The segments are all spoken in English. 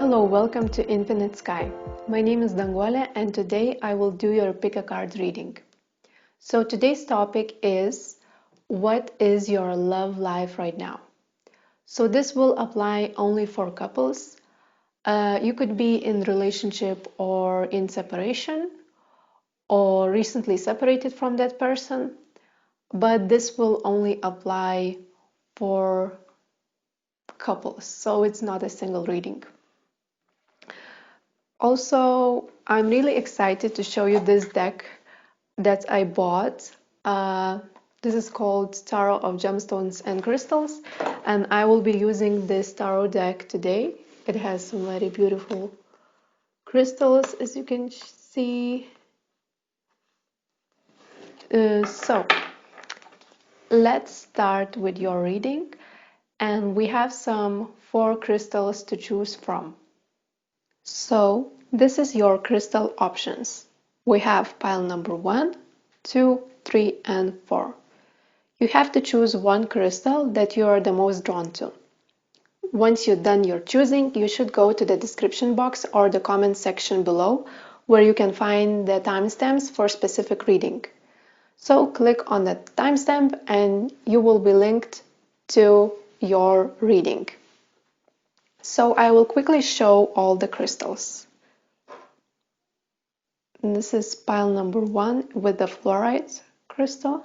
Hello, welcome to Infinite Sky. My name is Danguole and today I will do your pick a card reading. So today's topic is, what is your love life right now? So this will apply only for couples. You could be in relationship or in separation or recently separated from that person, but this will only apply for couples, so it's not a single reading. Also, I'm really excited to show you this deck that I bought. This is called Tarot of Gemstones and Crystals, and I will be using this tarot deck today. It has some very beautiful crystals, as you can see. So, let's start with your reading, and we have some 4 crystals to choose from. So, this is your crystal options. We have pile number 1, 2, 3, and 4. You have to choose one crystal that you are the most drawn to. Once you've done your choosing, you should go to the description box or the comment section below, where you can find the timestamps for specific reading. So click on the timestamp and you will be linked to your reading. So I will quickly show all the crystals. And this is pile number 1 with the fluorite crystal.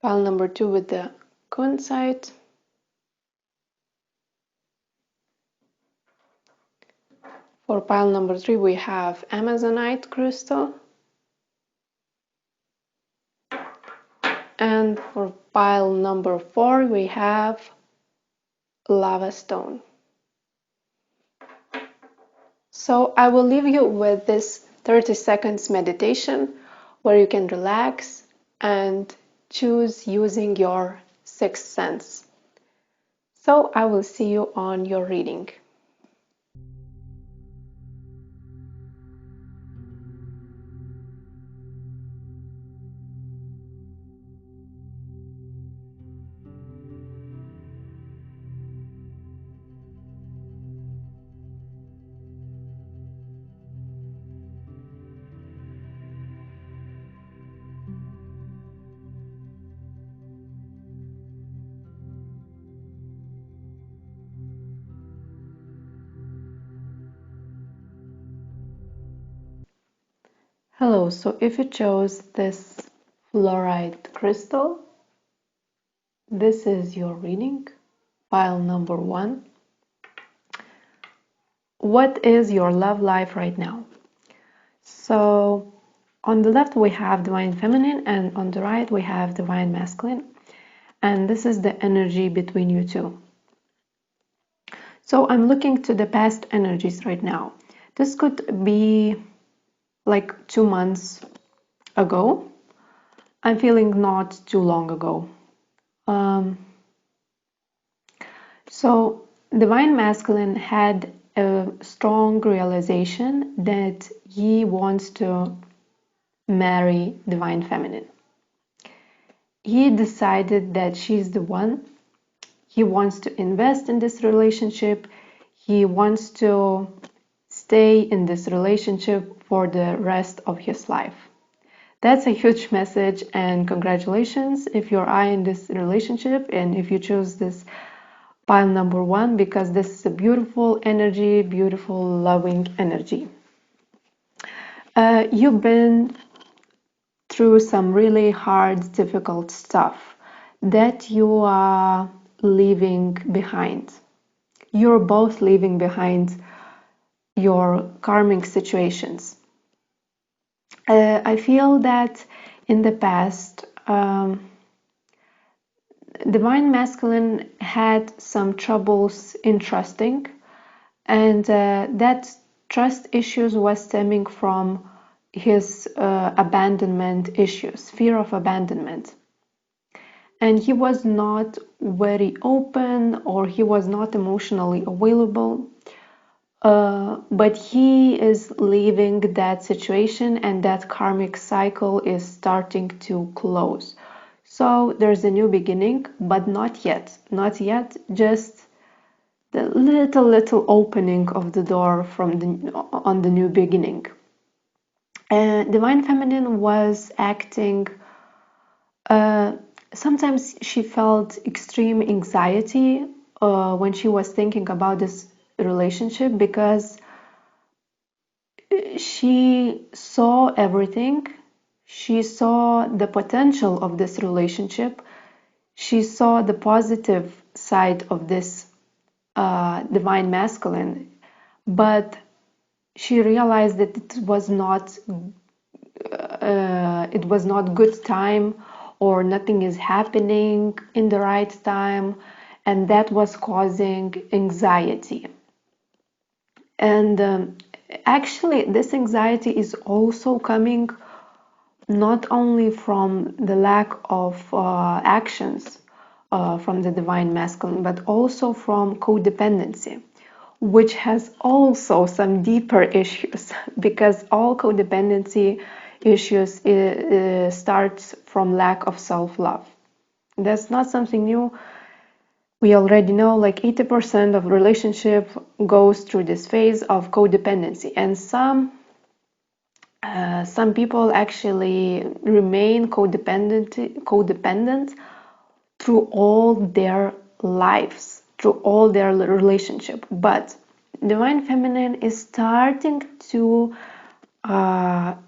Pile number 2 with the kunzite. For pile number 3 we have amazonite crystal. And for pile number 4 we have lava stone. So I will leave you with this 30 seconds meditation where you can relax and choose using your sixth sense. So I will see you on your reading. Hello, so if you chose this fluorite crystal, this is your reading, pile number 1. What is your love life right now? So on the left we have divine feminine and on the right we have divine masculine, and this is the energy between you two. So I'm looking to the past energies right now. This could be like 2 months ago. I'm feeling not too long ago. So divine masculine had a strong realization that he wants to marry divine feminine. He decided that she's the one. He wants to invest in this relationship. He wants to stay in this relationship for the rest of his life. That's a huge message, and congratulations if you're in this relationship and if you choose this pile number 1, because this is a beautiful energy, beautiful loving energy. You've been through some really hard, difficult stuff that you are leaving behind. You're both leaving behind your karmic situations. I feel that in the past, divine masculine had some troubles in trusting, and that trust issues was stemming from his abandonment issues, fear of abandonment. And he was not very open, or he was not emotionally available. But he is leaving that situation, and that karmic cycle is starting to close. So there's a new beginning, but not yet. Not yet, just the little opening of the door on the new beginning. Divine Feminine was acting. Sometimes she felt extreme anxiety when she was thinking about this relationship, because she saw everything. She saw the potential of this relationship. She saw the positive side of this divine masculine, but she realized that it was not good time, or nothing is happening in the right time, and that was causing anxiety. And actually, this anxiety is also coming not only from the lack of actions from the divine masculine, but also from codependency, which has also some deeper issues, because all codependency issues starts from lack of self-love. That's not something new. We already know like 80% of relationship goes through this phase of codependency, and some people actually remain codependent through all their lives, through all their relationship. But divine feminine is starting to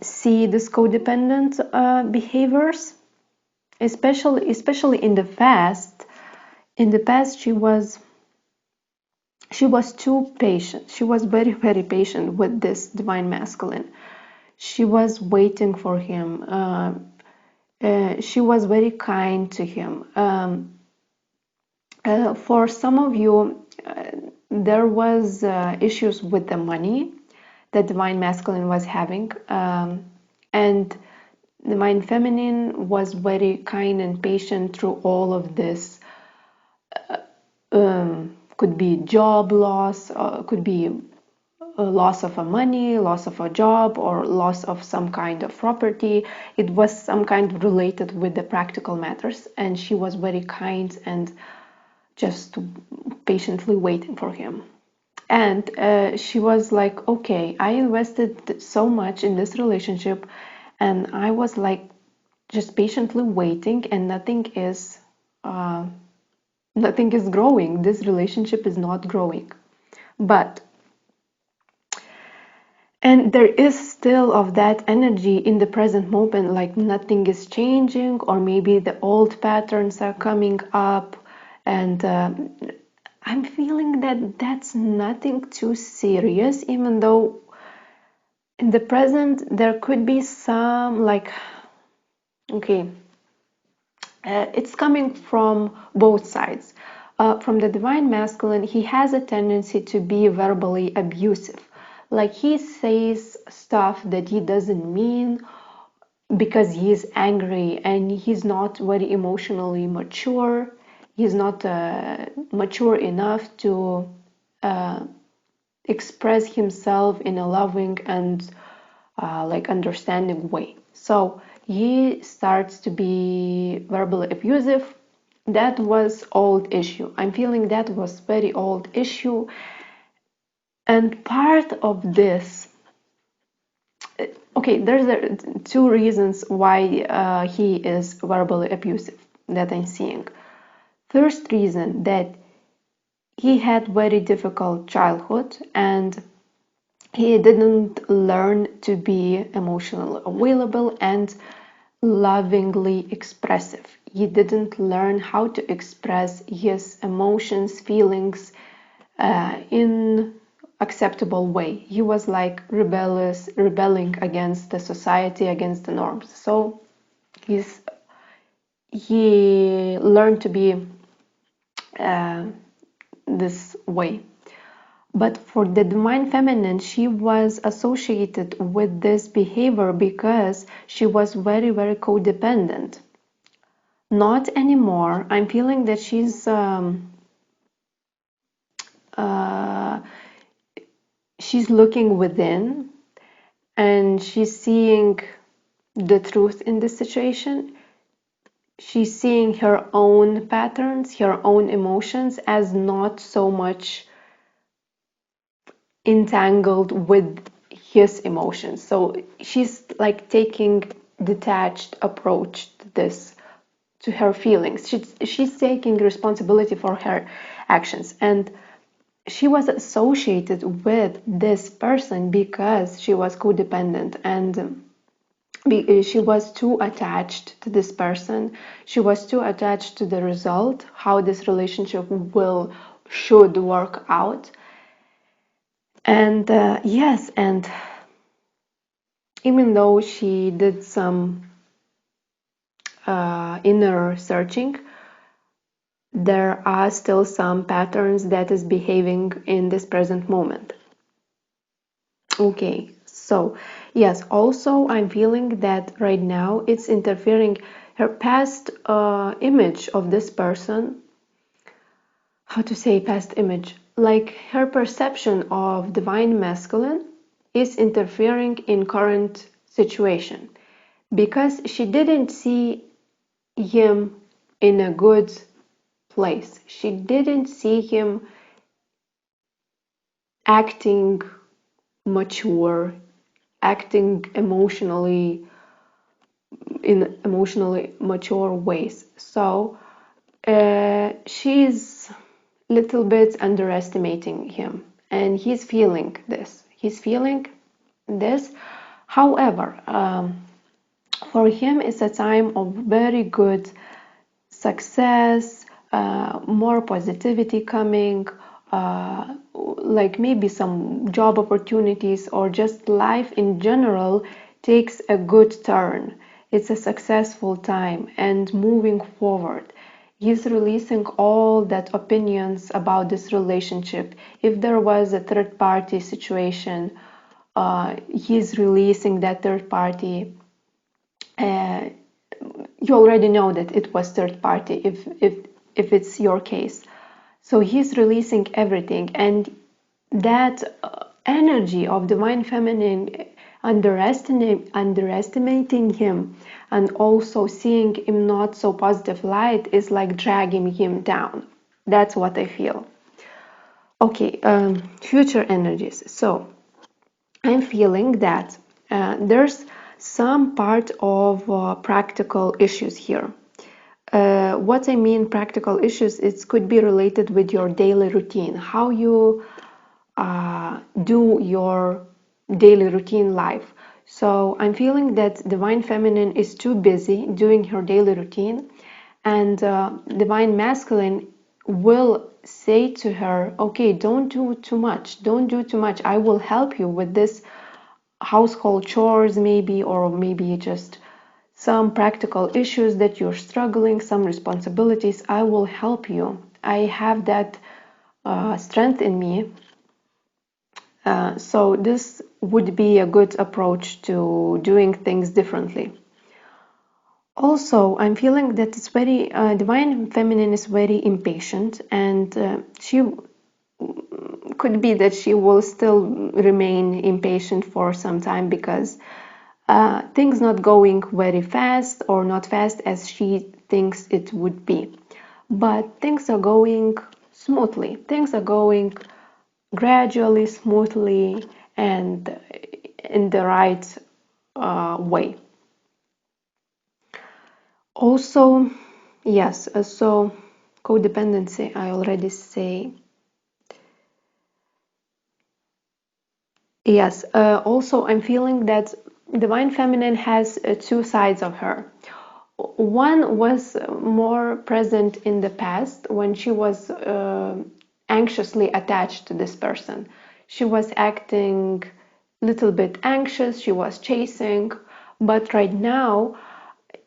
see this codependent behaviors, especially in the past. In the past, she was too patient. She was very patient with this divine masculine. She was waiting for him. She was very kind to him. For some of you, there was issues with the money that divine masculine was having, and divine feminine was very kind and patient through all of this. Could be job loss, could be a loss of a money, loss of a job, or loss of some kind of property. It was some kind related with the practical matters, and she was very kind and just patiently waiting for him. And she was like, okay, I invested so much in this relationship, and I was like just patiently waiting, and nothing is growing. This relationship is not growing. And there is still of that energy in the present moment, like nothing is changing, or maybe the old patterns are coming up, and I'm feeling that that's nothing too serious, even though in the present there could be some like, okay, it's coming from both sides. From the divine masculine, he has a tendency to be verbally abusive. Like he says stuff that he doesn't mean because he's angry, and he's not very emotionally mature. He's not mature enough to express himself in a loving and like understanding way. So he starts to be verbally abusive. That was old issue. I'm feeling that was very old issue, and part of this, okay, there's two reasons why he is verbally abusive that I'm seeing. First reason, that he had very difficult childhood, and he didn't learn to be emotionally available and lovingly expressive. He didn't learn how to express his emotions, feelings in acceptable way. He was like rebelling against the society, against the norms. So he learned to be this way. But for the divine feminine, she was associated with this behavior because she was very codependent. Not anymore. I'm feeling that she's looking within, and she's seeing the truth in this situation. she's seeing her own patterns, her own emotions as not so much entangled with his emotions. So she's like taking detached approach to this, to her feelings. She's taking responsibility for her actions, and she was associated with this person because she was codependent, and she was too attached to this person. She was too attached to the result, how this relationship should work out. And yes, and even though she did some inner searching, there are still some patterns that is behaving in this present moment. Okay, so yes, also I'm feeling that right now it's interfering her past image of this person. How to say past image? Like her perception of divine masculine is interfering in current situation because she didn't see him in a good place. She didn't see him acting mature, acting in emotionally mature ways. So she's little bit underestimating him, and he's feeling this. He's feeling this. However, for him, it's a time of very good success, more positivity coming, like maybe some job opportunities or just life in general takes a good turn. It's a successful time and moving forward. He's releasing all that opinions about this relationship. If there was a third party situation, he's releasing that third party. Uh, you already know that it was third party if it's your case. So he's releasing everything, and that energy of divine feminine underestimating him and also seeing him not so positive light is like dragging him down. That's what I feel. Okay, future energies. So I'm feeling that there's some part of practical issues here. What I mean practical issues, it could be related with your daily routine, how you do your daily routine life. So I'm feeling that divine feminine is too busy doing her daily routine, and divine masculine will say to her, okay, don't do too much, don't do too much, I will help you with this household chores maybe, or maybe just some practical issues that you're struggling, some responsibilities. I will help you. I have that strength in me. So this would be a good approach to doing things differently. Also, I'm feeling that it's very divine feminine is very impatient, and she could be that she will still remain impatient for some time because things not going very fast or not fast as she thinks it would be. But things are going smoothly. Things are going gradually, smoothly, and in the right way. Also, yes, so codependency, I already say. Yes, also I'm feeling that divine feminine has two sides of her. One was more present in the past when she was anxiously attached to this person. She was acting a little bit anxious, she was chasing, but right now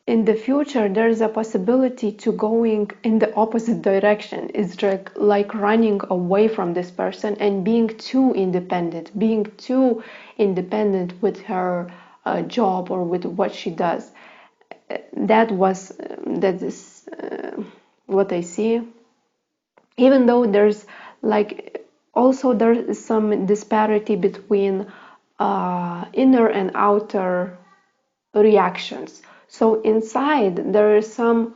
in the future there's a possibility to going in the opposite direction. It's like running away from this person and being too independent with her job or with what she does. That is what I see. Even though there's like also there's some disparity between inner and outer reactions. So inside there is some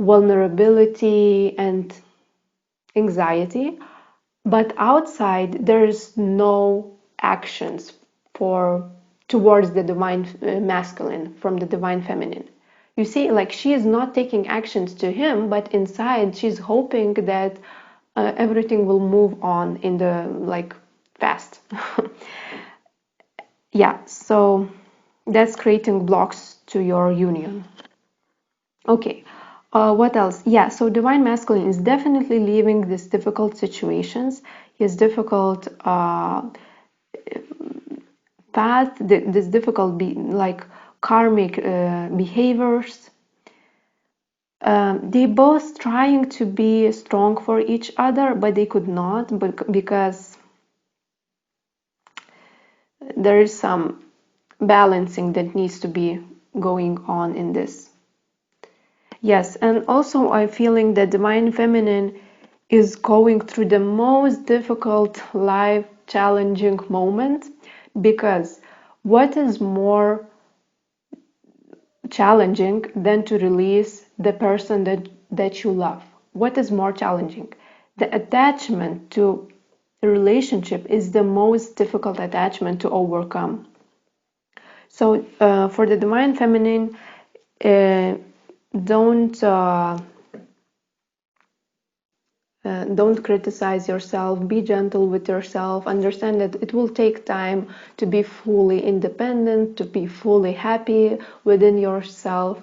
vulnerability and anxiety, but outside there's no actions for towards the divine masculine from the divine feminine. You see, like, she is not taking actions to him, but inside she's hoping that everything will move on in the like fast. Yeah, so that's creating blocks to your union. Okay, what else? Yeah, so divine masculine is definitely leaving these difficult situations, his difficult path, this difficult like karmic behaviors. They both trying to be strong for each other, but they could not, but because there is some balancing that needs to be going on in this. Yes, and also I'm feeling that divine feminine is going through the most difficult life challenging moment, because what is more challenging than to release the person that you love? What is more challenging? The attachment to a relationship is the most difficult attachment to overcome. So for the divine feminine, uh, don't don't criticize yourself, be gentle with yourself, understand that it will take time to be fully independent, to be fully happy within yourself,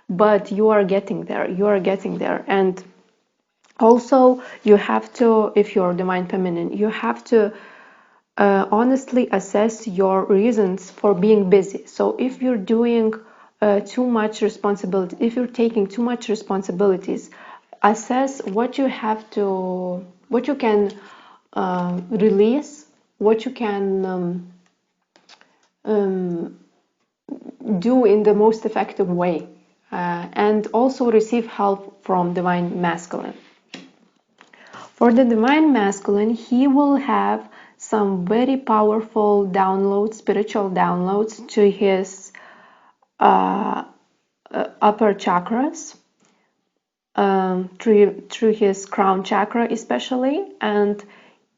but you are getting there, you are getting there. And also you have to, if you're divine feminine, you have to honestly assess your reasons for being busy. So if you're doing too much responsibility, if you're taking too much responsibilities, assess what you have to, what you can release, what you can do in the most effective way, and also receive help from divine masculine. For the divine masculine, he will have some very powerful downloads, spiritual downloads to his upper chakras, through his crown chakra especially, and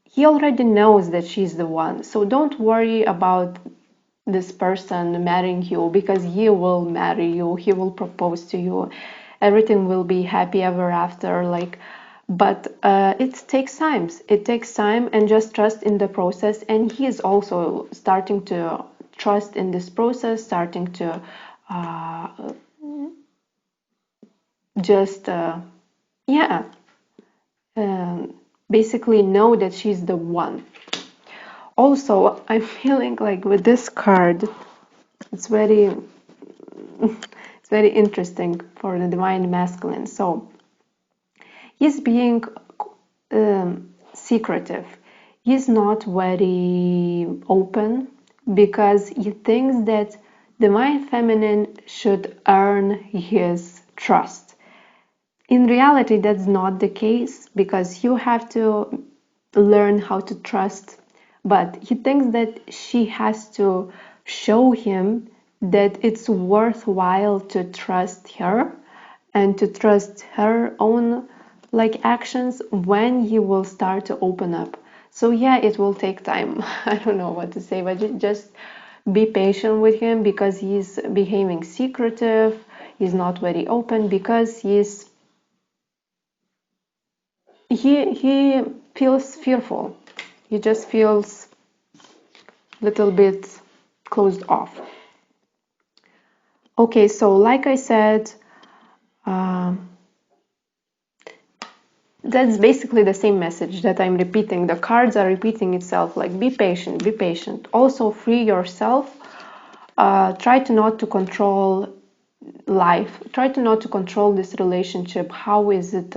he already knows that she's the one. So don't worry about this person marrying you, because he will marry you, he will propose to you, everything will be happy ever after, like. But it takes time, and just trust in the process. And he is also starting to trust in this process, starting to just yeah basically know that she's the one. Also, I'm feeling like with this card, it's very it's very interesting for the divine masculine. So he's being secretive. He's not very open, because he thinks that divine feminine should earn his trust. In reality, that's not the case, because you have to learn how to trust. But he thinks that she has to show him that it's worthwhile to trust her and to trust her own like actions when he will start to open up. So yeah, it will take time. I don't know what to say, but just be patient with him, because he's behaving secretive, he's not very open, because he feels fearful. He just feels a little bit closed off. Okay, so like I said, that's basically the same message that I'm repeating. The cards are repeating itself, like be patient, be patient. Also free yourself. Try to not to control life. Try to not to control this relationship. How is it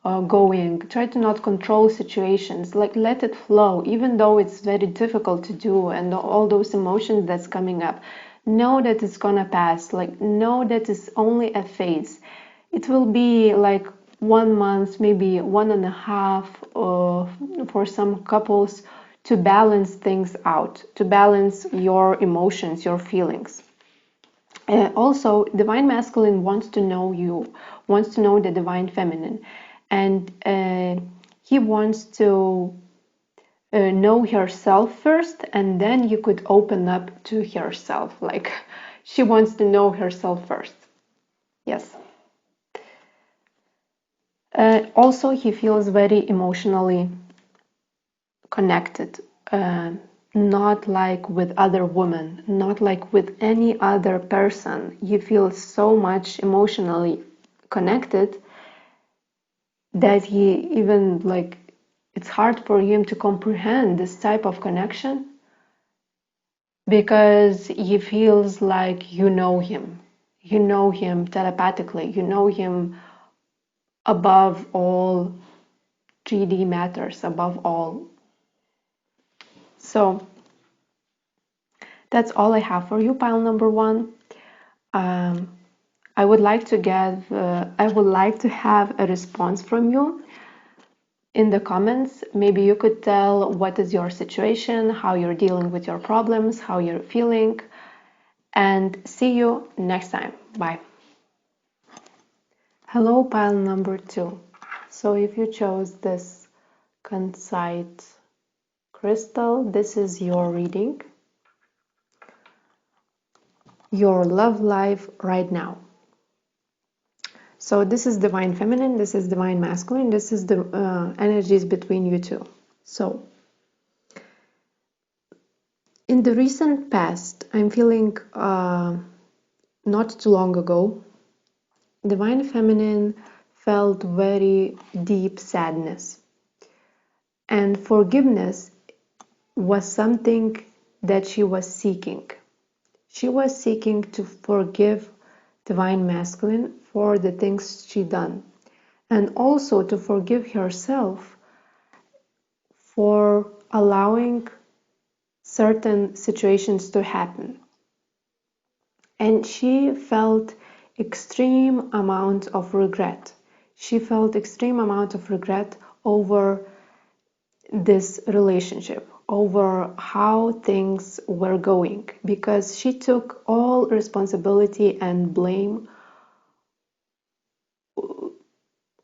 going? Try to not control situations. Like let it flow, even though it's very difficult to do, and all those emotions that's coming up. Know that it's gonna pass. Like know that it's only a phase. It will be like 1 month, maybe 1.5, for some couples, to balance things out, to balance your emotions, your feelings. Also, divine masculine wants to know you, wants to know the divine feminine, and he wants to know herself first, and then you could open up to herself. Like she wants to know herself first. Yes. Also, he feels very emotionally connected, not like with other women, not like with any other person. He feels so much emotionally connected that he even like it's hard for him to comprehend this type of connection because he feels like you know him telepathically, you know him above all 3D matters, above all. So that's all I have for you, pile number one. I would like to have a response from you in the comments. Maybe you could tell what is your situation, how you're dealing with your problems, how you're feeling, and see you next time. Bye. Hello, pile number two. So if you chose this kunzite crystal, this is your reading, your love life right now. So this is divine feminine, this is divine masculine, this is the energies between you two. So in the recent past, I'm feeling not too long ago, divine feminine felt very deep sadness, and forgiveness was something that she was seeking. She was seeking to forgive divine masculine for the things she done, and also to forgive herself for allowing certain situations to happen. And she felt extreme amount of regret. She felt extreme amount of regret over this relationship, over how things were going, because she took all responsibility and blame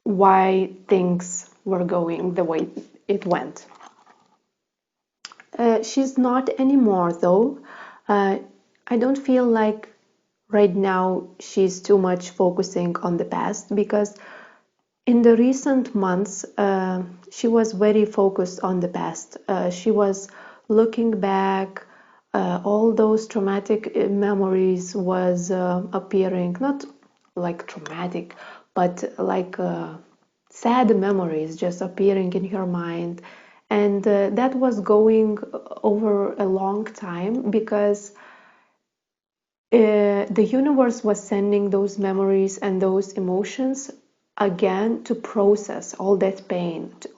why things were going the way it went. She's not anymore, though. I don't feel like right now she's too much focusing on the past, because in the recent months she was very focused on the past. She was looking back, all those traumatic memories was appearing, not like traumatic, but like sad memories just appearing in her mind. And that was going over a long time, because the universe was sending those memories and those emotions again to process all that pain, to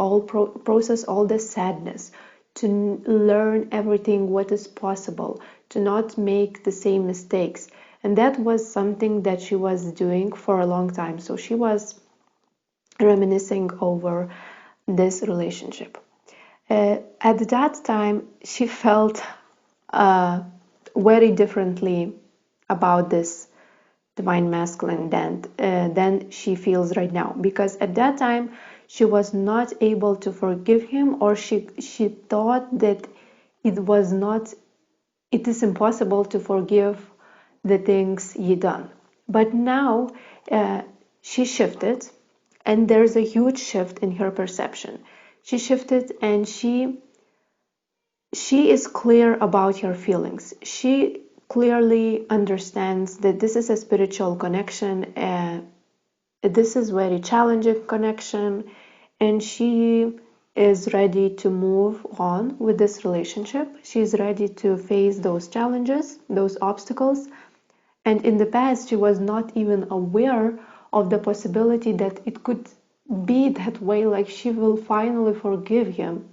process all the sadness, to learn everything what is possible, to not make the same mistakes. And that was something that she was doing for a long time. So she was reminiscing over this relationship. At that time, she felt very differently about this divine masculine than she feels right now, because at that time she was not able to forgive him, or she thought that it is impossible to forgive the things he done. But now she shifted, and there's a huge shift in her perception. She shifted, and she is clear about her feelings. She clearly understands that this is a spiritual connection. This is very challenging connection, and she is ready to move on with this relationship. She's ready to face those challenges, those obstacles. And in the past, she was not even aware of the possibility that it could be that way, like she will finally forgive him.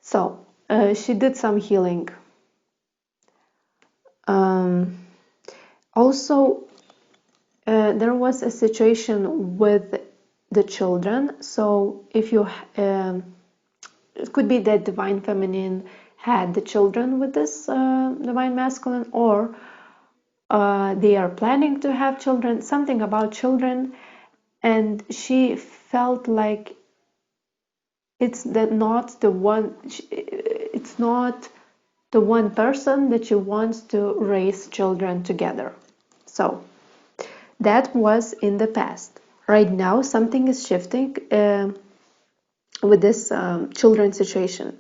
So she did some healing. Also, there was a situation with the children. So if you, it could be that divine feminine had the children with this divine masculine, or They are planning to have children, something about children, and she felt like it's not the one. It's not the one person that she wants to raise children together. So that was in the past. Right now, something is shifting with this children situation.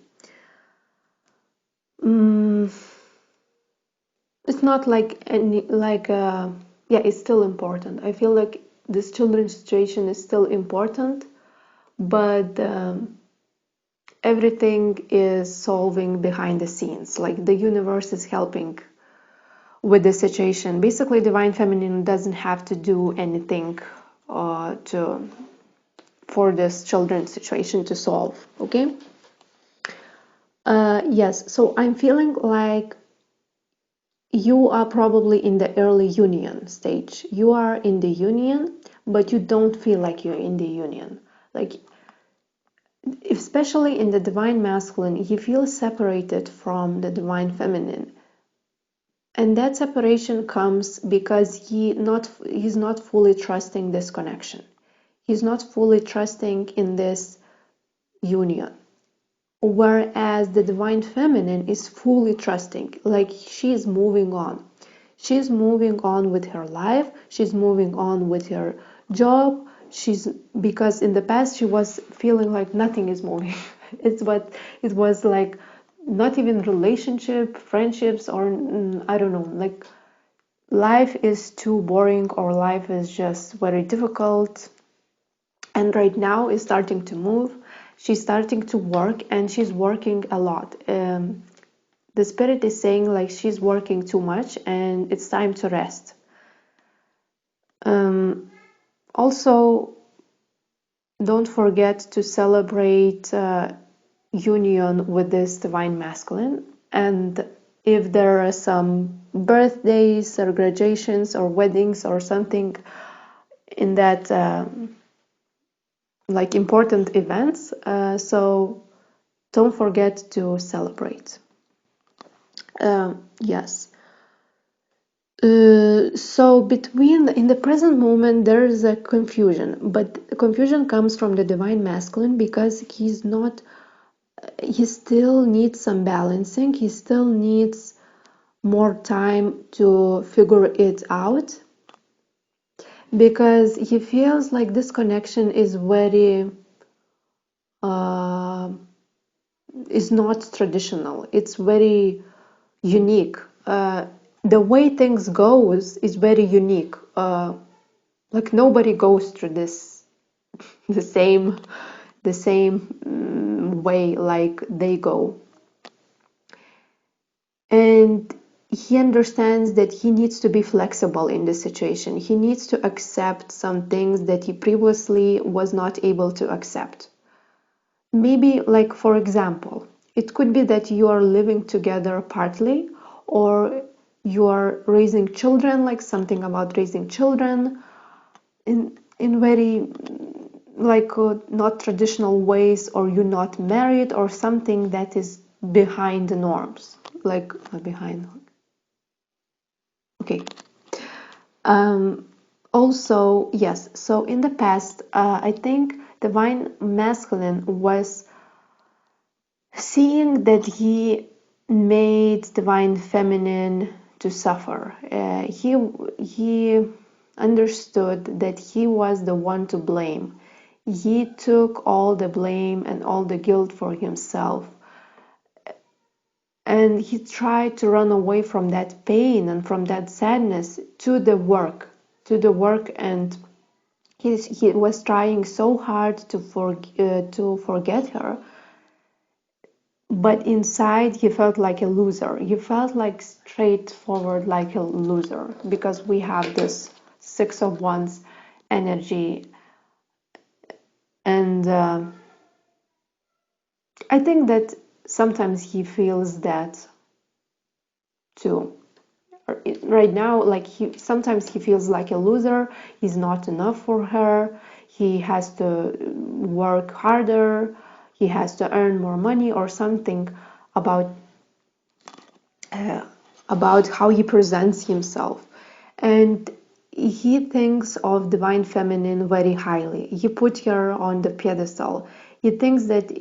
It's not like any yeah, it's still important. I feel like this children situation is still important, but everything is solving behind the scenes. Like the universe is helping with the situation. Basically, divine feminine doesn't have to do anything to for this children's situation to solve. Okay. Yes. So I'm feeling like you are probably in the early union stage. You are in the union, but you don't feel like you're in the union. Like, especially in the divine masculine, you feel separated from the divine feminine. And that separation comes because he's not fully trusting this connection. He's not fully trusting in this union. Whereas the divine feminine is fully trusting, like she's moving on. She's moving on with her life, she's moving on with her job. Because in the past she was feeling like nothing is moving. It was like not even relationship, friendships, or I don't know, like life is too boring or life is just very difficult. And right now is starting to move. She's starting to work, and she's working a lot. The spirit is saying like she's working too much and it's time to rest. Also, don't forget to celebrate union with this divine masculine. And if there are some birthdays or graduations or weddings or something in that like important events, so don't forget to celebrate. Yes. So in the present moment there is a confusion, but the confusion comes from the divine masculine because he still needs some balancing. He still needs more time to figure it out, because he feels like this connection is very is not traditional. It's very unique. The way things goes is very unique. Like nobody goes through this the same way like they go. And he understands that he needs to be flexible in this situation. He needs to accept some things that he previously was not able to accept. Maybe, like, for example, it could be that you are living together partly, or you are raising children, like something about raising children in very like not traditional ways, or you're not married, or something that is behind the norms, like behind. Okay. Also, yes, so in the past, I think divine masculine was seeing that he made divine feminine to suffer. He understood that he was the one to blame. He took all the blame and all the guilt for himself. And he tried to run away from that pain and from that sadness to the work, and he was trying so hard to forget her. But inside he felt like a loser. He felt like straightforward like a loser, because we have this Six of Wands energy. And I think that sometimes he feels that too. Right now, like sometimes he feels like a loser. He's not enough for her. He has to work harder. He has to earn more money, or something about how he presents himself. and he thinks of divine feminine very highly. He put her on the pedestal. He thinks that,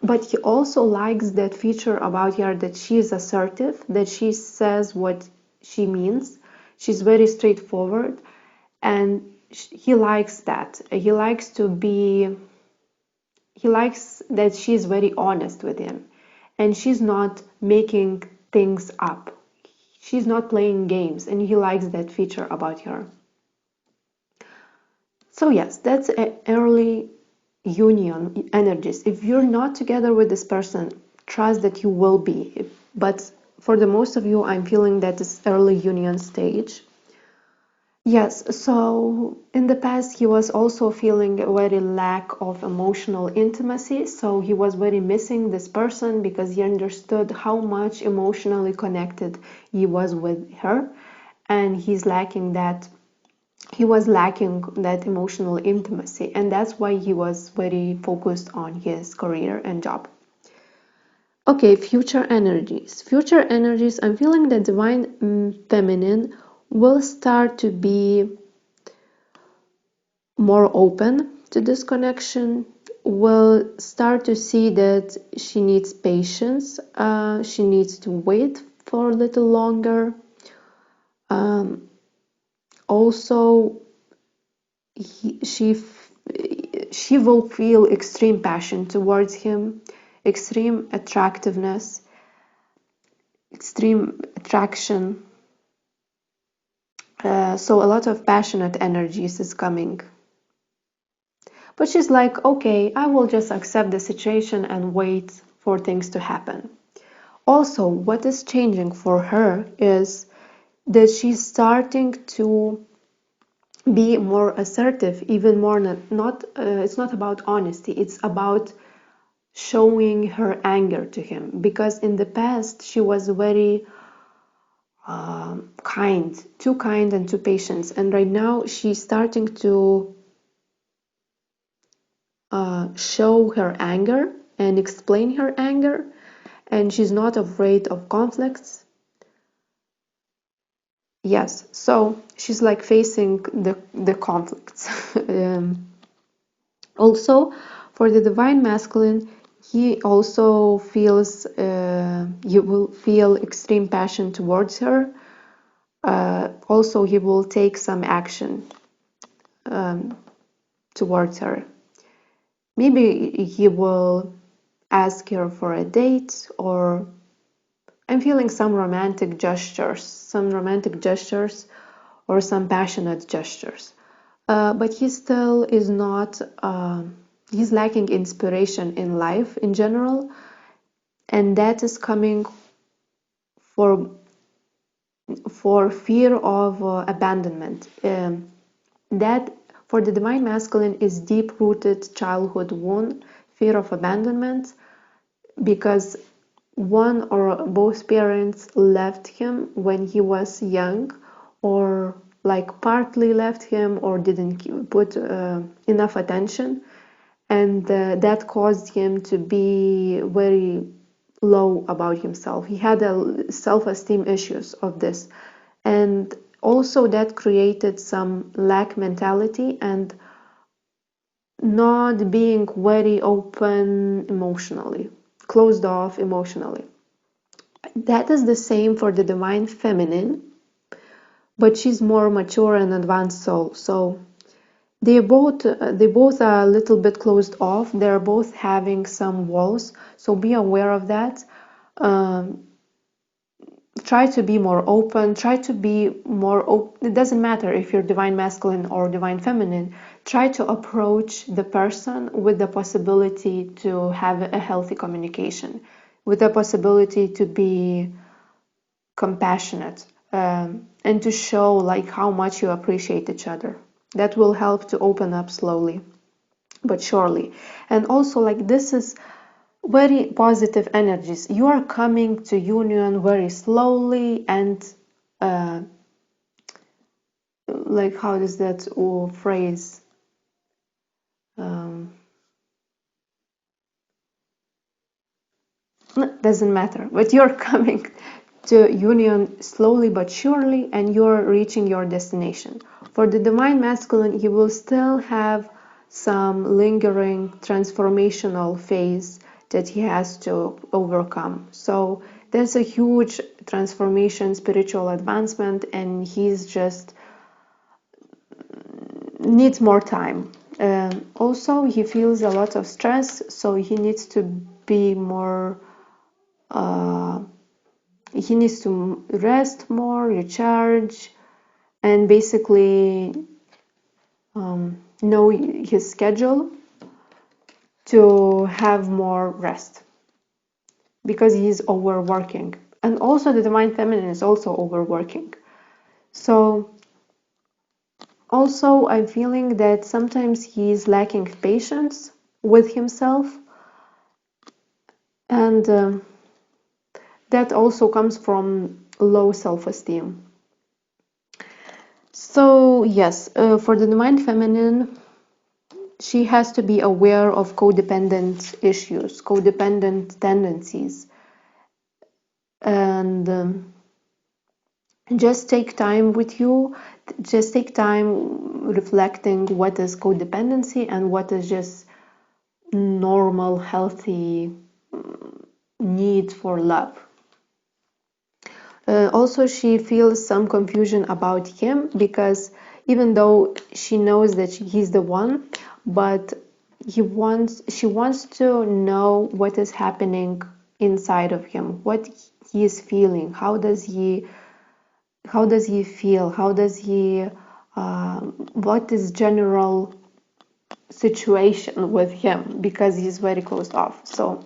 but he also likes that feature about her, that she is assertive, that she says what she means. She's very straightforward, and he likes that. He likes that she's very honest with him, and she's not making things up. She's not playing games, and he likes that feature about her. So yes, that's early union energies. If you're not together with this person, trust that you will be. But for the most of you, I'm feeling that this early union stage. Yes, so in the past he was also feeling a very lack of emotional intimacy, so he was very missing this person because he understood how much emotionally connected he was with her, and he was lacking that emotional intimacy, and that's why he was very focused on his career and job. Okay, future energies. Future energies, I'm feeling that divine feminine will start to be more open to this connection, will start to see that she needs patience, she needs to wait for a little longer. Also, she will feel extreme passion towards him, extreme attractiveness, extreme attraction. So a lot of passionate energies is coming. But she's like, okay, I will just accept the situation and wait for things to happen. Also, what is changing for her is that she's starting to be more assertive, even more. It's not about honesty, it's about showing her anger to him, because in the past she was very too kind and too patient, and right now she's starting to show her anger and explain her anger, and she's not afraid of conflicts. Yes, so she's like facing the conflicts. Also, for the divine masculine, he also feels you will feel extreme passion towards her. Also, he will take some action towards her. Maybe he will ask her for a date, or I'm feeling some romantic gestures, or some passionate gestures. But he still is not, he's lacking inspiration in life in general, and that is coming for fear of abandonment. That for the divine masculine is deep-rooted childhood wound, fear of abandonment, because one or both parents left him when he was young, or like partly left him, or didn't put enough attention, and that caused him to be very low about himself. He had a self-esteem issues of this, and also that created some lack mentality and not being very open emotionally, closed off emotionally. That is the same for the divine feminine, but she's more mature and advanced soul. So they both are a little bit closed off. They're both having some walls. So be aware of that. Try to be more open. Try to be more open. It doesn't matter if you're divine masculine or divine feminine. Try to approach the person with the possibility to have a healthy communication, with the possibility to be compassionate, and to show like how much you appreciate each other. That will help to open up slowly but surely. And also, like, this is very positive energies. You are coming to union very slowly, and like, how does that phrase, doesn't matter, but you're coming to union slowly but surely, and you're reaching your destination. For the divine masculine, he will still have some lingering transformational phase that he has to overcome. So there's a huge transformation, spiritual advancement, and he's just needs more time. Also, he feels a lot of stress, so he needs to be more he needs to rest more, recharge, and basically know his schedule to have more rest, because he's overworking. And also the divine feminine is also overworking. So also I'm feeling that sometimes he's lacking patience with himself, and that also comes from low self-esteem. So yes, for the divine feminine, she has to be aware of codependent issues, codependent tendencies, and just take time with you. Just take time reflecting what is codependency and what is just normal, healthy need for love. Also, she feels some confusion about him, because even though she knows that he's the one, but she wants to know what is happening inside of him, what he is feeling, how does he feel, how does he what is general situation with him, because he's very closed off. So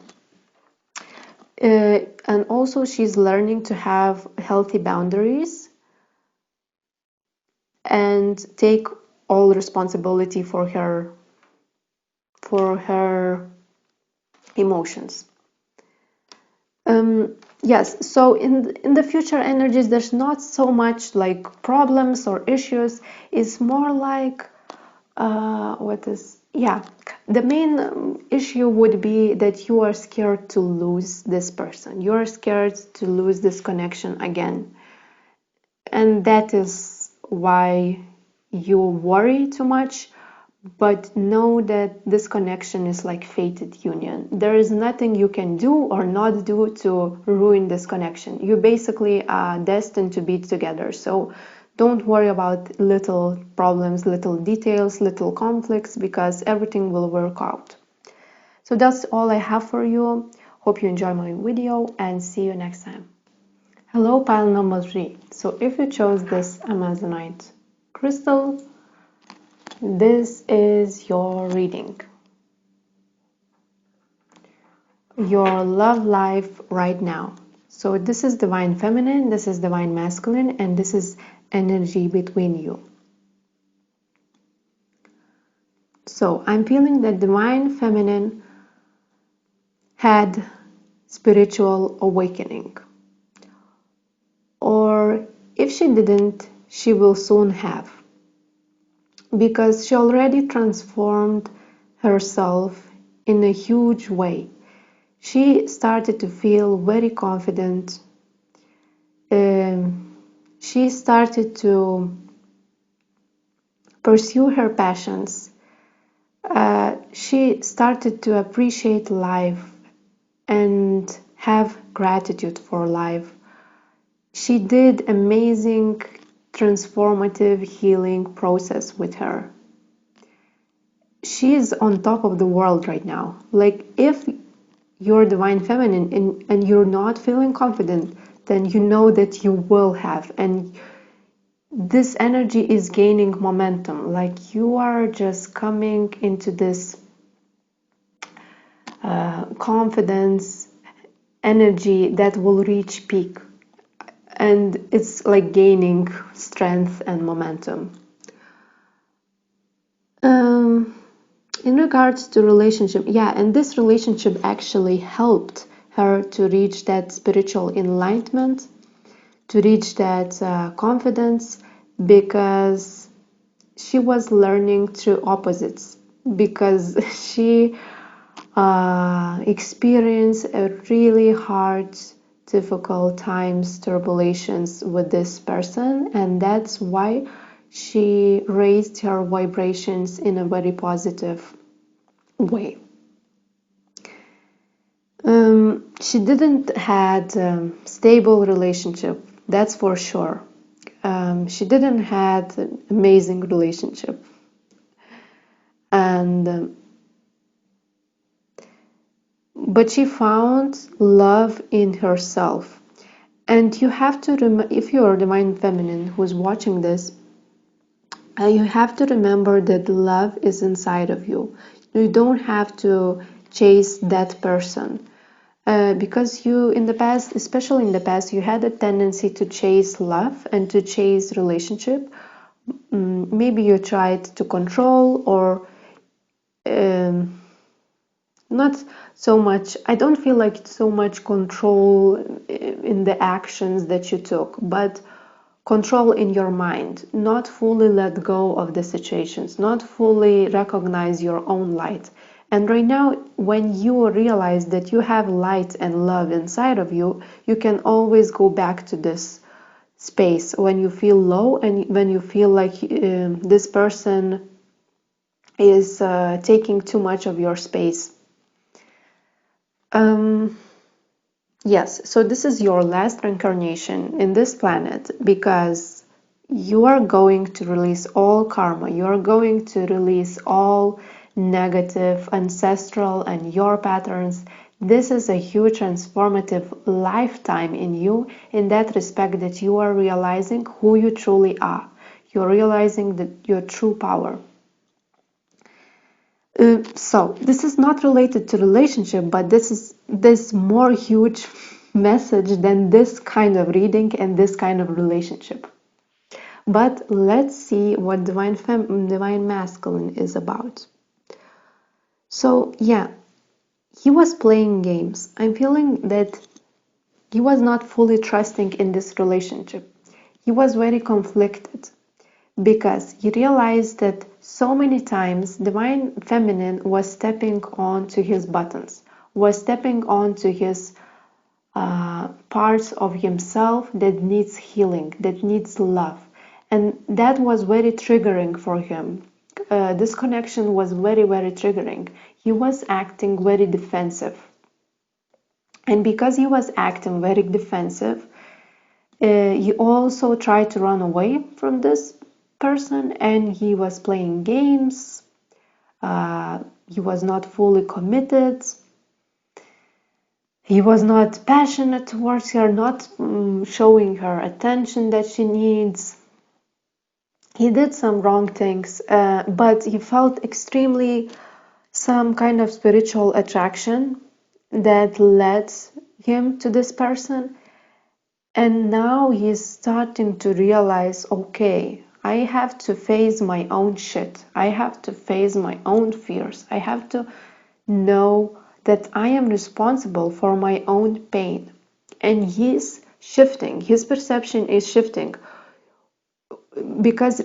and also she's learning to have healthy boundaries and take all responsibility for her emotions. Yes, so in the future energies, there's not so much like problems or issues. It's more like the main issue would be that you are scared to lose this person. You are scared to lose this connection again, and that is why you worry too much. But know that this connection is like fated union. There is nothing you can do or not do to ruin this connection. You basically are destined to be together. So don't worry about little problems, little details, little conflicts, because everything will work out. So that's all I have for you. Hope you enjoy my video, and see you next time. Hello, pile number 3. So if you chose this Amazonite crystal, this is your reading. Your love life right now. So this is divine feminine, this is divine masculine, and this is energy between you. So I'm feeling that divine feminine had spiritual awakening. Or if she didn't, she will soon have. Because she already transformed herself in a huge way. She started to feel very confident. She started to pursue her passions. She started to appreciate life and have gratitude for life. She did amazing transformative healing process with her. She's on top of the world right now. Like, if you're divine feminine and you're not feeling confident, then you know that you will have, and this energy is gaining momentum. Like, you are just coming into this confidence energy that will reach peak, and it's like gaining strength and momentum. In regards to relationship, and this relationship actually helped her to reach that spiritual enlightenment, to reach that confidence, because she was learning through opposites, because she experienced a really hard difficult times, turbulations with this person, and that's why she raised her vibrations in a very positive way. She didn't had stable relationship, that's for sure. She didn't had an amazing relationship, and but she found love in herself. And you have to if you are divine feminine who's watching this, you have to remember that love is inside of you. You don't have to chase that person. Because you, in the past, especially in the past, you had a tendency to chase love and to chase relationship. Maybe you tried to control, or not so much. I don't feel like it's so much control in the actions that you took, but control in your mind, not fully let go of the situations, not fully recognize your own light. And right now, when you realize that you have light and love inside of you, you can always go back to this space when you feel low and when you feel like this person is taking too much of your space. Yes, so this is your last reincarnation in this planet, because you are going to release all karma, you are going to release all negative, ancestral, and your patterns. This is a huge transformative lifetime in you, in that respect that you are realizing who you truly are. You're realizing that your true power. So this is not related to relationship, but this is this more huge message than this kind of reading and this kind of relationship. But let's see what divine masculine is about. So yeah, he was playing games. I'm feeling that he was not fully trusting in this relationship. He was very conflicted, because he realized that so many times divine feminine was stepping on to his buttons, was stepping on to his parts of himself that needs healing, that needs love. And that was very triggering for him. This connection was very, very triggering. He was acting very defensive. And because he was acting very defensive, he also tried to run away from this person, and he was playing games. He was not fully committed. He was not passionate towards her, not showing her attention that she needs. He did some wrong things, but he felt extremely some kind of spiritual attraction that led him to this person. And now he's starting to realize, okay, I have to face my own shit. I have to face my own fears. I have to know that I am responsible for my own pain. And he's shifting. His perception is shifting. Because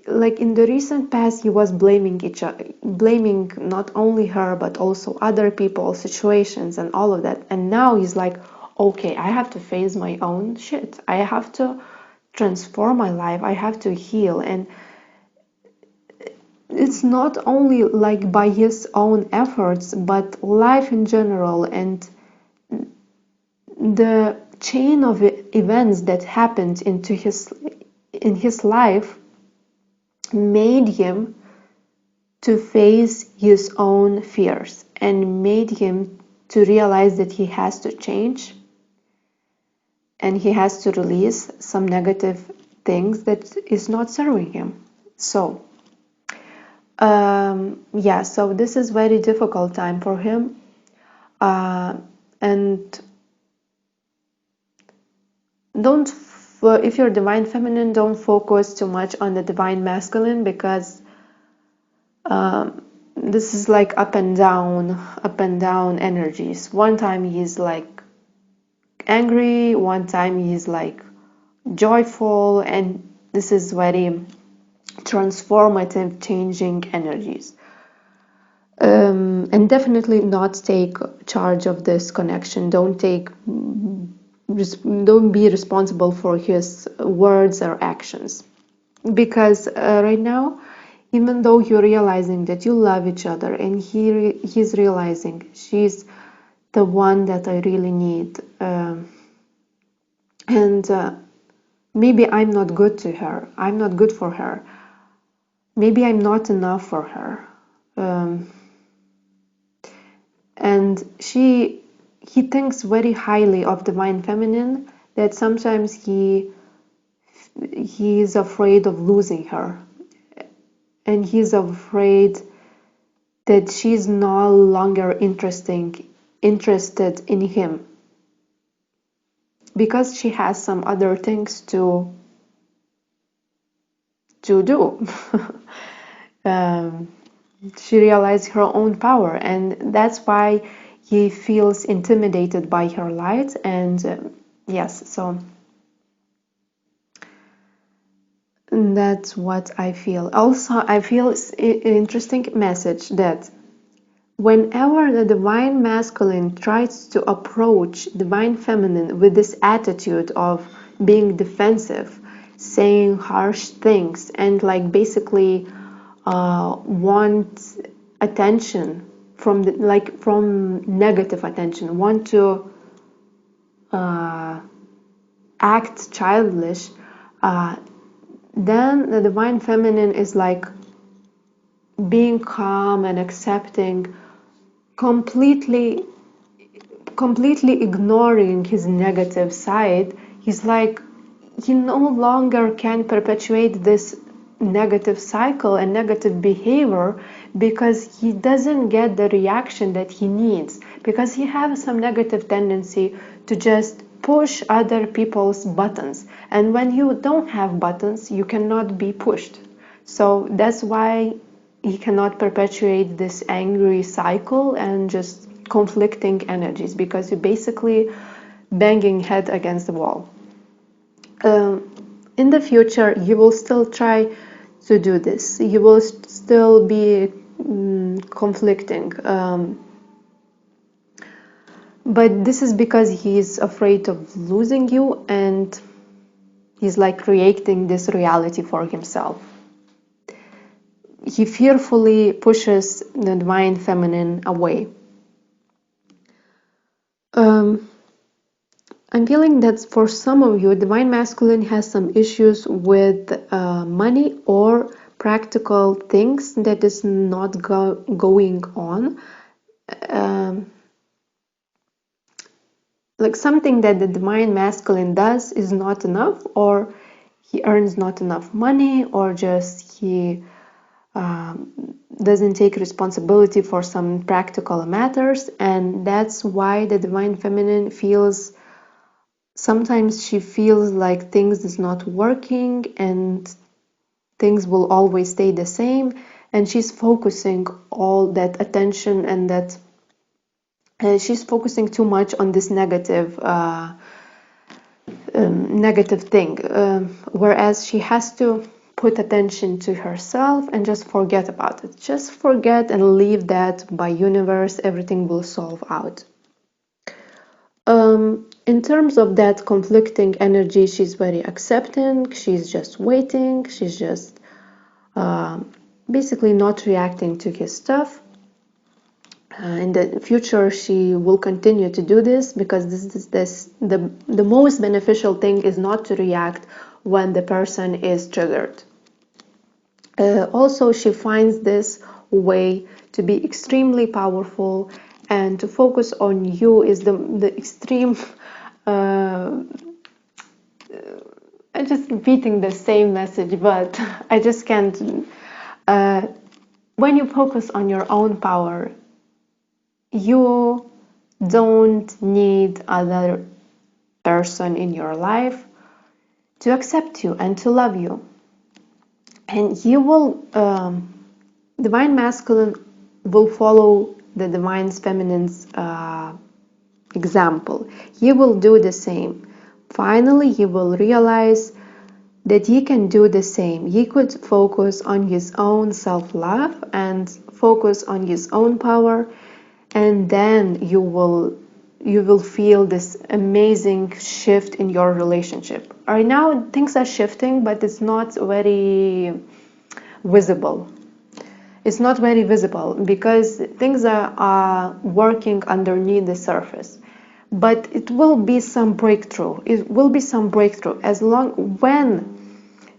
like in the recent past, he was blaming each other, blaming not only her, but also other people, situations, and all of that. And now he's like, okay, I have to face my own shit. I have to transform my life. I have to heal. And it's not only like by his own efforts, but life in general, and the chain of events that happened in his life made him to face his own fears, and made him to realize that he has to change, and he has to release some negative things that is not serving him. So yeah, so this is very difficult time for him, and don't if you're divine feminine, don't focus too much on the divine masculine, because this is like up and down energies. One time he's like angry, one time he's like joyful, and this is very transformative, changing energies. And definitely not take charge of this connection. Don't take don't be responsible for his words or actions. Because right now, even though you're realizing that you love each other, and he's realizing she's the one that I really need, and maybe I'm not good to her, I'm not good for her, maybe I'm not enough for her, and he thinks very highly of divine feminine, that sometimes he is afraid of losing her, and he's afraid that she's no longer interested in him because she has some other things to do. um, she realized her own power, and that's why he feels intimidated by her light. And yes, so that's what I feel. Also, I feel an interesting message that whenever the divine masculine tries to approach divine feminine with this attitude of being defensive, saying harsh things, and like basically want attention from from negative attention, want to act childish, then the divine feminine is like being calm and accepting, completely ignoring his negative side. He's like, he no longer can perpetuate this negative cycle and negative behavior because he doesn't get the reaction that he needs, because he has some negative tendency to just push other people's buttons, and when you don't have buttons you cannot be pushed. So that's why he cannot perpetuate this angry cycle and just conflicting energies, because you're basically banging head against the wall. In the future, you will still try to do this. You will still be conflicting. But this is because he's afraid of losing you, and he's like creating this reality for himself. He fearfully pushes the divine feminine away. I'm feeling that for some of you, divine masculine has some issues with money or practical things that is not going on. Like something that the divine masculine does is not enough, or he earns not enough money, or just he doesn't take responsibility for some practical matters, and that's why the divine feminine feels, sometimes she feels like things is not working and things will always stay the same, and she's focusing all that attention, and that she's focusing too much on this negative thing, whereas she has to put attention to herself and just forget about it. Just forget and leave that by universe, everything will solve out. In terms of that conflicting energy, she's very accepting, she's just waiting, she's just basically not reacting to his stuff. In the future, she will continue to do this, because the most beneficial thing is not to react when the person is triggered. Also, she finds this way to be extremely powerful, and to focus on you is the extreme. I'm just repeating the same message, but I just can't. When you focus on your own power, you don't need other person in your life to accept you and to love you. And you will, divine masculine will follow the divine feminine's example. He will do the same. Finally, he will realize that he can do the same. He could focus on his own self-love and focus on his own power, and then you will you will feel this amazing shift in your relationship. Right now things are shifting, but it's not very visible. It's not very visible because things are working underneath the surface. But it will be some breakthrough. It will be some breakthrough as long when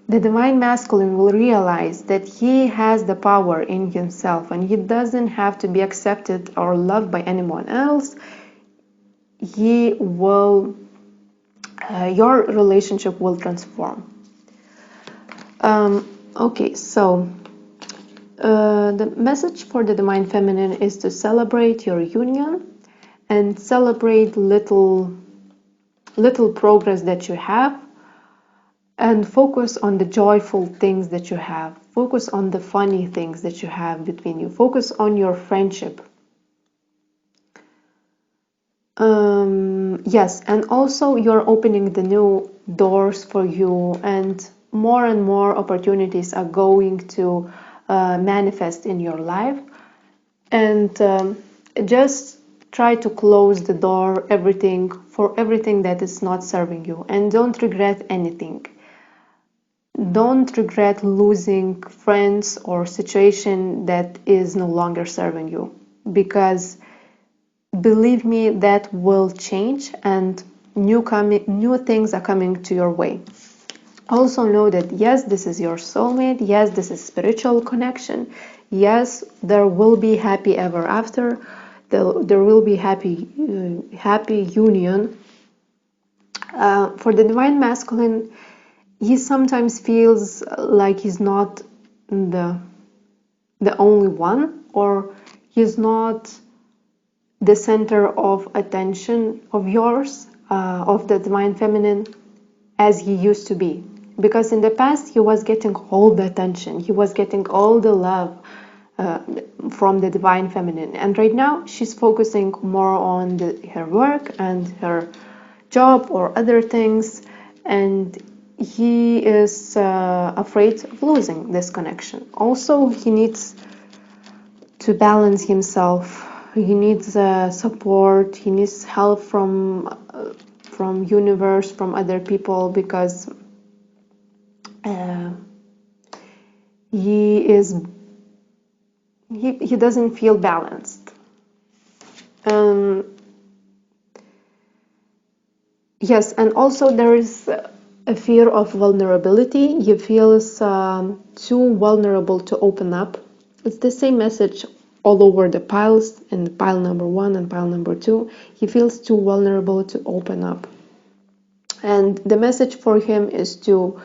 the divine masculine will realize that he has the power in himself and he doesn't have to be accepted or loved by anyone else. He will, your relationship will transform. Okay, so the message for the divine feminine is to celebrate your union and celebrate little progress that you have, and focus on the joyful things that you have. Focus on the funny things that you have between you. Focus on your friendship. Yes, and also you're opening the new doors for you, and more opportunities are going to manifest in your life. And just try to close the door for everything that is not serving you, and don't regret anything. Don't regret losing friends or situation that is no longer serving you, because believe me, that will change and new things are coming to your way. Also know that yes, this is your soulmate, yes, this is spiritual connection, yes, there will be happy ever after, there will be happy union. For the divine masculine, he sometimes feels like he's not the only one, or he's not the center of attention of yours, of the divine feminine, as he used to be. Because in the past he was getting all the attention, he was getting all the love from the divine feminine, and right now she's focusing more on her work and her job or other things, and he is afraid of losing this connection. Also, he needs to balance himself. He needs support. He needs help from universe, from other people, because he doesn't feel balanced. Yes, and also there is a fear of vulnerability. He feels too vulnerable to open up. It's the same message all over the piles, in pile number 1 and pile number 2. He feels too vulnerable to open up. And the message for him is to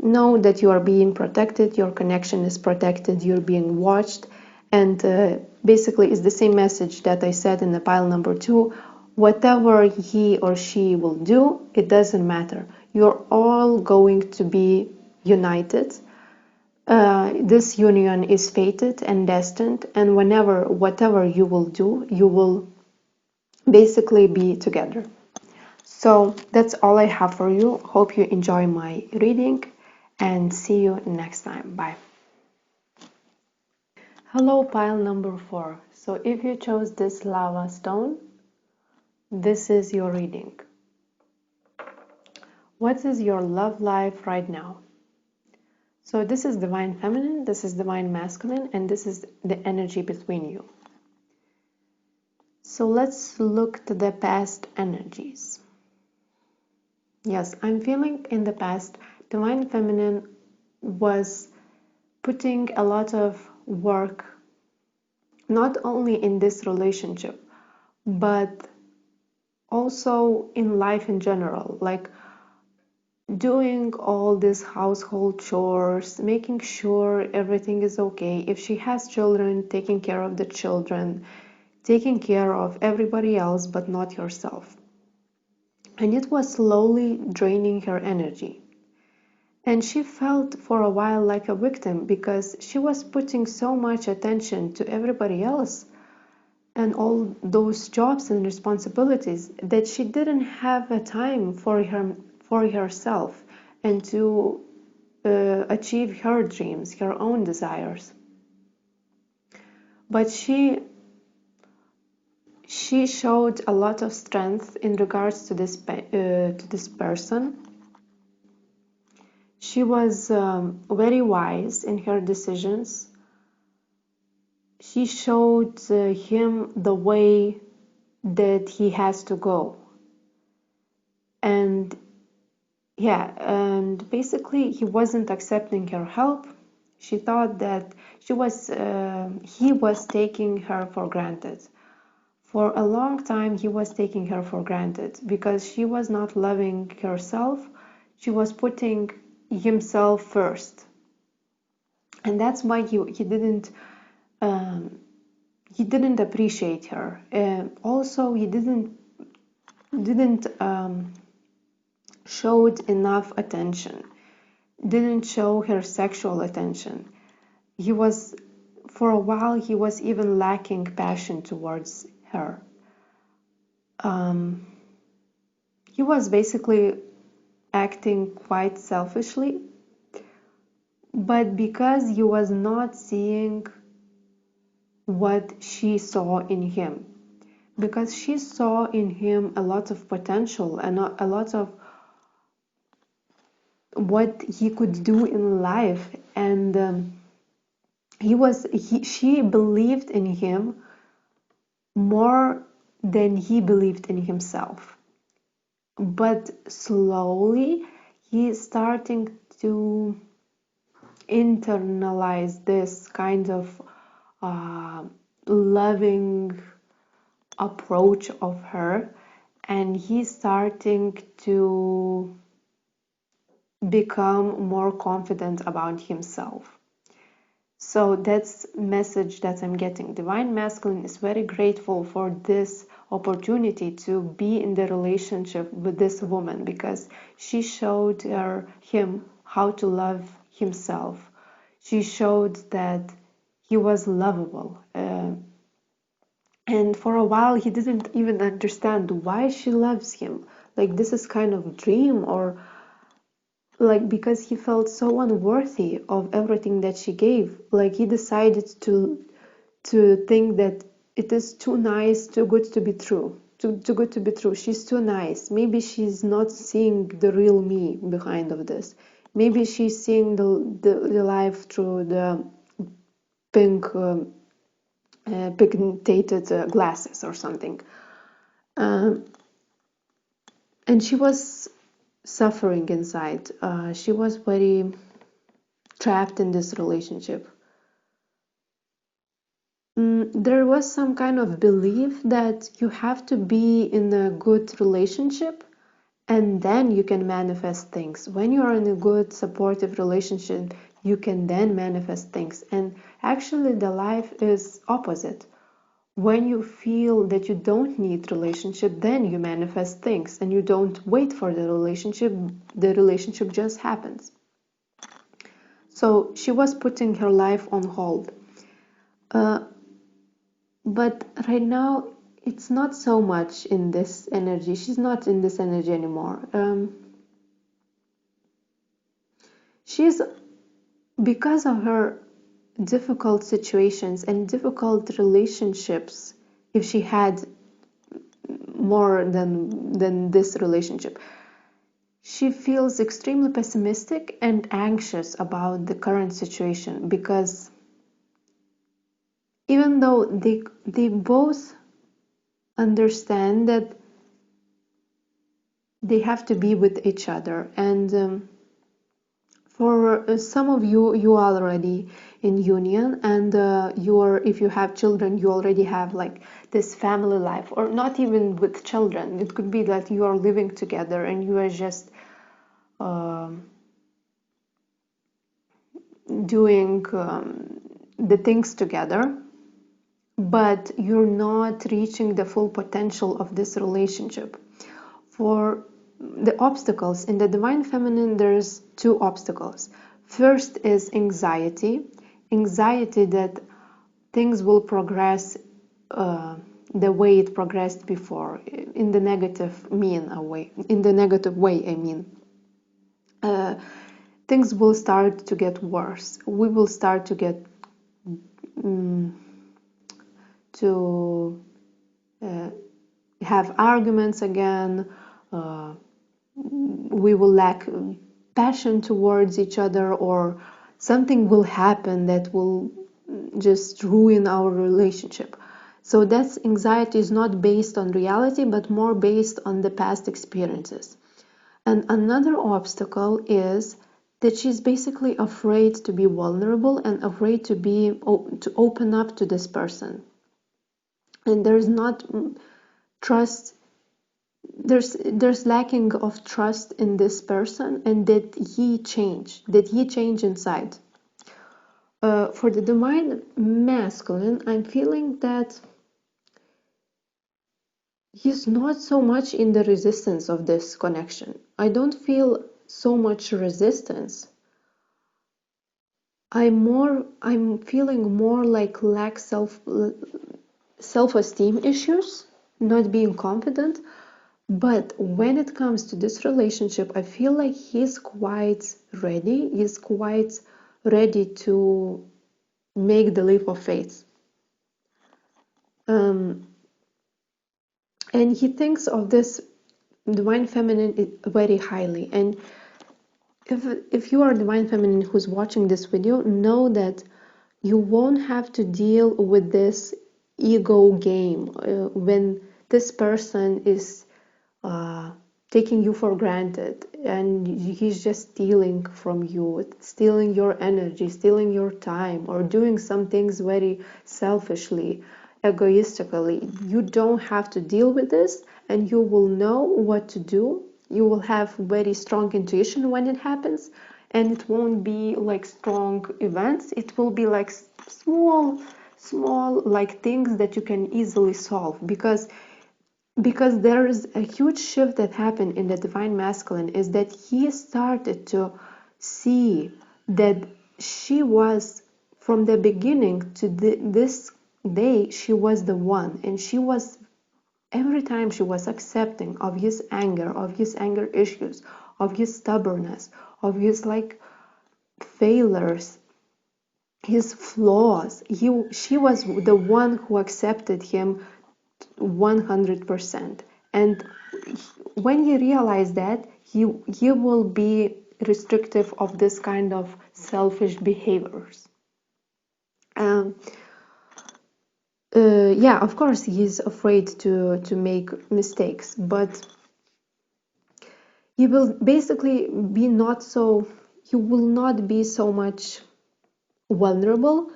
know that you are being protected, your connection is protected, you're being watched. And basically it's the same message that I said in the pile number 2. Whatever he or she will do, it doesn't matter. You're all going to be united. This union is fated and destined, and whatever you will do, you will basically be together. So that's all I have for you. Hope you enjoy my reading, and see you next time. Bye. Hello, pile number 4. So if you chose this lava stone, this is your reading. What is your love life right now? So this is divine feminine, this is divine masculine, and this is the energy between you. So let's look to the past energies. Yes, I'm feeling in the past, divine feminine was putting a lot of work, not only in this relationship, but also in life in general, like doing all these household chores, making sure everything is okay. If she has children, taking care of the children, taking care of everybody else but not yourself. And it was slowly draining her energy. And she felt for a while like a victim, because she was putting so much attention to everybody else and all those jobs and responsibilities that she didn't have a time for herself and to achieve her dreams, her own desires. But she She showed a lot of strength in regards to this person. She was very wise in her decisions. She showed him the way that he has to go. And yeah, and basically he wasn't accepting her help. She thought that he was taking her for granted. For a long time, he was taking her for granted because she was not loving herself. She was putting himself first, and that's why he didn't appreciate her. Also, he didn't showed enough attention. Didn't show her sexual attention. For a while, he was even lacking passion towards her. He was basically acting quite selfishly, but because he was not seeing what she saw in him, because she saw in him a lot of potential and a lot of what he could do in life, and she believed in him more than he believed in himself. But slowly he's starting to internalize this kind of loving approach of her, and he's starting to become more confident about himself. So that's message that I'm getting. Divine Masculine is very grateful for this opportunity to be in the relationship with this woman, because she showed him how to love himself. She showed that he was lovable. And for a while he didn't even understand why she loves him. Like, this is kind of dream, or like, because he felt so unworthy of everything that she gave. Like, he decided to think that it is too nice, too good to be true. Too good to be true. She's too nice. Maybe she's not seeing the real me behind of this. Maybe she's seeing the life through the pigmented glasses or something. And she was suffering inside. She was very trapped in this relationship. There was some kind of belief that you have to be in a good relationship and then you can manifest things. When you are in a good, supportive relationship, you can then manifest things. And actually, the life is opposite. When you feel that you don't need relationship, then you manifest things, and you don't wait for the relationship just happens. So she was putting her life on hold. But right now, it's not so much in this energy. She's not in this energy anymore. She's, because of her difficult situations and difficult relationships, if she had more than this relationship, she feels extremely pessimistic and anxious about the current situation, because even though they both understand that they have to be with each other, and for some of you are already in union, and if you have children, you already have like this family life, or not even with children. It could be that you are living together and you are just doing the things together, but you're not reaching the full potential of this relationship. For the obstacles in the Divine Feminine, there's two obstacles. First is anxiety that things will progress the way it progressed before, in the negative way. I mean, things will start to get worse. We will start to get have arguments again. We will lack passion towards each other, or something will happen that will just ruin our relationship. So that's anxiety is not based on reality, but more based on the past experiences. And another obstacle is that she's basically afraid to be vulnerable and afraid to open up to this person. And there's not trust. There's lacking of trust in this person, and that he changed inside. For the divine masculine, I'm feeling that he's not so much in the resistance of this connection. I don't feel so much resistance. I'm feeling more like lack self-esteem issues, not being confident. But when it comes to this relationship, I feel like he's quite ready. He's quite ready to make the leap of faith. And he thinks of this divine feminine very highly. And if you are divine feminine who's watching this video, know that you won't have to deal with this ego game when this person is taking you for granted and he's just stealing from you, stealing your energy, stealing your time, or doing some things very selfishly, egoistically. You don't have to deal with this, and you will know what to do. You will have very strong intuition when it happens, and it won't be like strong events. It will be like small like things that you can easily solve, because there is a huge shift that happened in the divine masculine, is that he started to see that she was, from the beginning to this day, she was the one, and she was, every time she was accepting of his anger issues, of his stubbornness, of his like failures, his flaws. She was the one who accepted him 100%. And when he realized that, he will be restrictive of this kind of selfish behaviors. Yeah, of course he's afraid to make mistakes, but he will basically be he will not be so much vulnerable,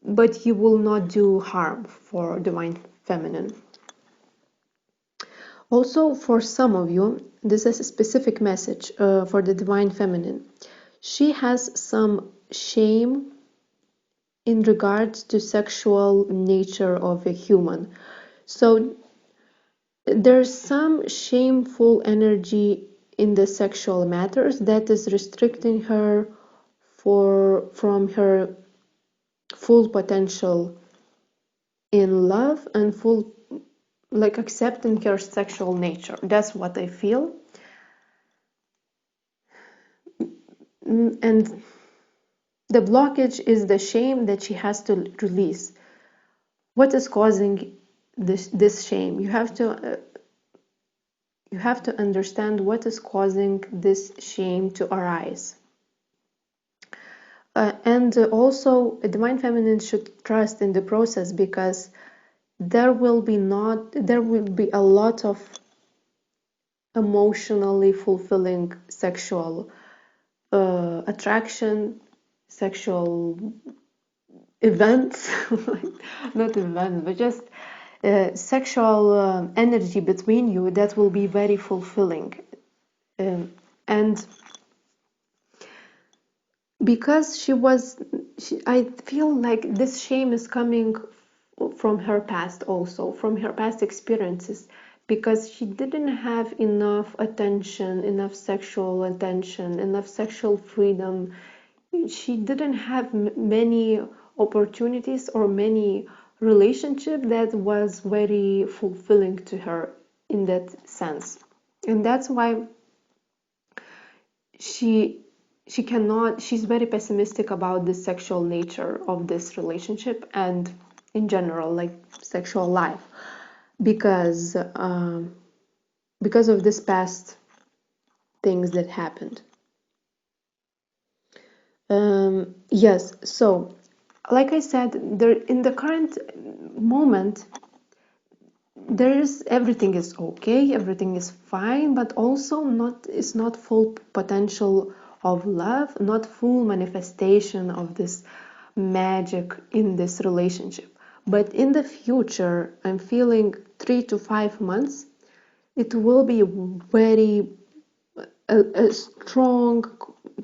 but he will not do harm for divine feminine. Also, for some of you, this is a specific message for the divine feminine. She has some shame in regards to sexual nature of a human. So there's some shameful energy in the sexual matters that is restricting her from her full potential in love and full, like, accepting her sexual nature. That's what I feel. And the blockage is the shame that she has to release. What is causing this shame? You have to understand what is causing this shame to arise. And also, a divine feminine should trust in the process, because there will be a lot of emotionally fulfilling sexual attraction, sexual events, not events, but just sexual energy between you that will be very fulfilling. And because I feel like this shame is coming from her past, also from her past experiences, because she didn't have enough attention, enough sexual attention, enough sexual freedom. She didn't have many opportunities or many relationship that was very fulfilling to her in that sense. And that's why she's very pessimistic about the sexual nature of this relationship and in general, like, sexual life. because because of this past things that happened. Yes, so like I said, there in the current moment, there is everything is okay, everything is fine, but also not it's not full potential of love, not full manifestation of this magic in this relationship. But in the future, I'm feeling 3 to 5 months, it will be very a strong,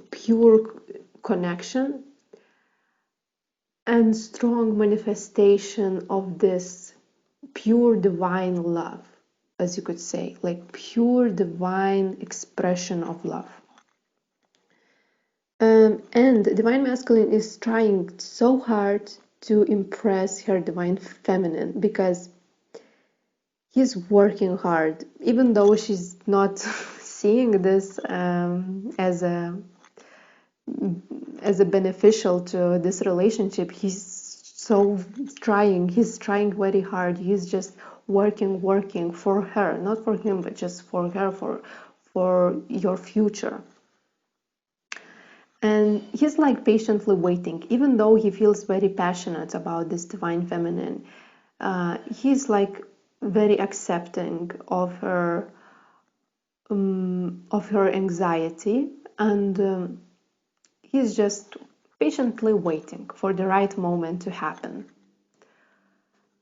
pure connection and strong manifestation of this pure divine love, as you could say, like pure divine expression of love. And divine masculine is trying so hard to impress her divine feminine because he's working hard, even though she's not seeing this as a beneficial to this relationship. He's trying very hard. He's just working for her, not for him, but just for her, for your future. And he's like patiently waiting, even though he feels very passionate about this divine feminine. He's like very accepting of her anxiety, and he's just patiently waiting for the right moment to happen.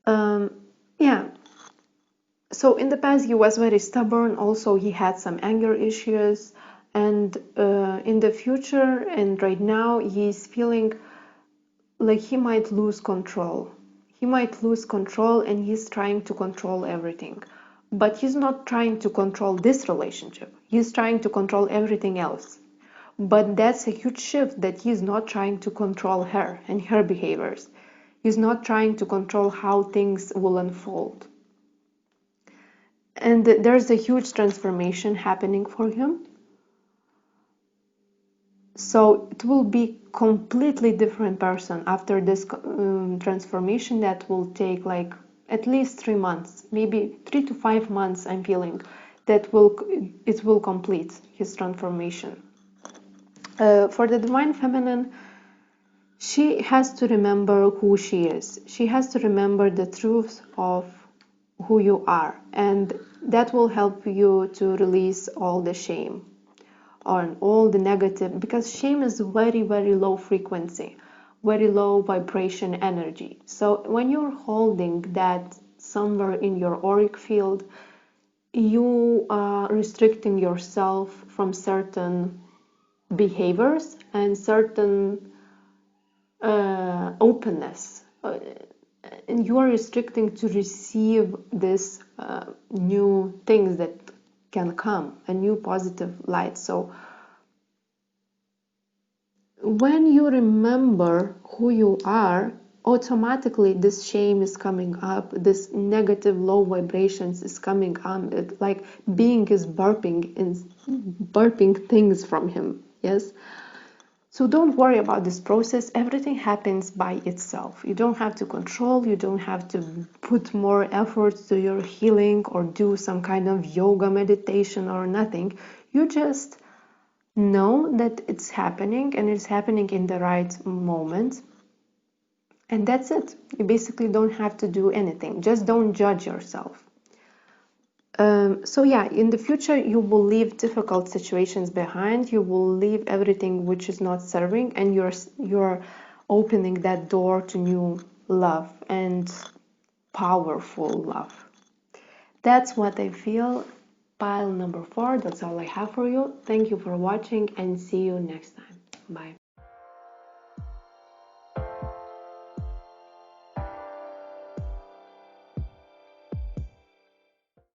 Yeah. So in the past he was very stubborn. Also, he had some anger issues, and in the future and right now he's feeling like he might lose control. He might lose control, and he's trying to control everything. But he's not trying to control this relationship. He's trying to control everything else. But that's a huge shift, that he's not trying to control her and her behaviors. He's not trying to control how things will unfold. And there's a huge transformation happening for him. So it will be completely different person after this transformation that will take like at least 3 months, maybe 3 to 5 months. I'm feeling that it will complete his transformation. For the divine feminine, she has to remember who she is. She has to remember the truth of who you are, and that will help you to release all the shame on all the negative, because shame is very, very low frequency, very low vibration energy. So when you're holding that somewhere in your auric field, you are restricting yourself from certain behaviors and certain openness, and you are restricting to receive this new things that can come, a new positive light. So when you remember who you are, automatically this shame is coming up, this negative low vibrations is coming up. It's like being is burping and burping things from him. Yes. So don't worry about this process. Everything happens by itself. You don't have to control, you don't have to put more efforts to your healing or do some kind of yoga meditation or nothing. You just know that it's happening, and it's happening in the right moment. And that's it. You basically don't have to do anything. Just don't judge yourself. So yeah, in the future you will leave difficult situations behind. You will leave everything which is not serving, and you're opening that door to new love and powerful love. That's what I feel. Pile number 4. That's all I have for you. Thank you for watching, and see you next time. Bye.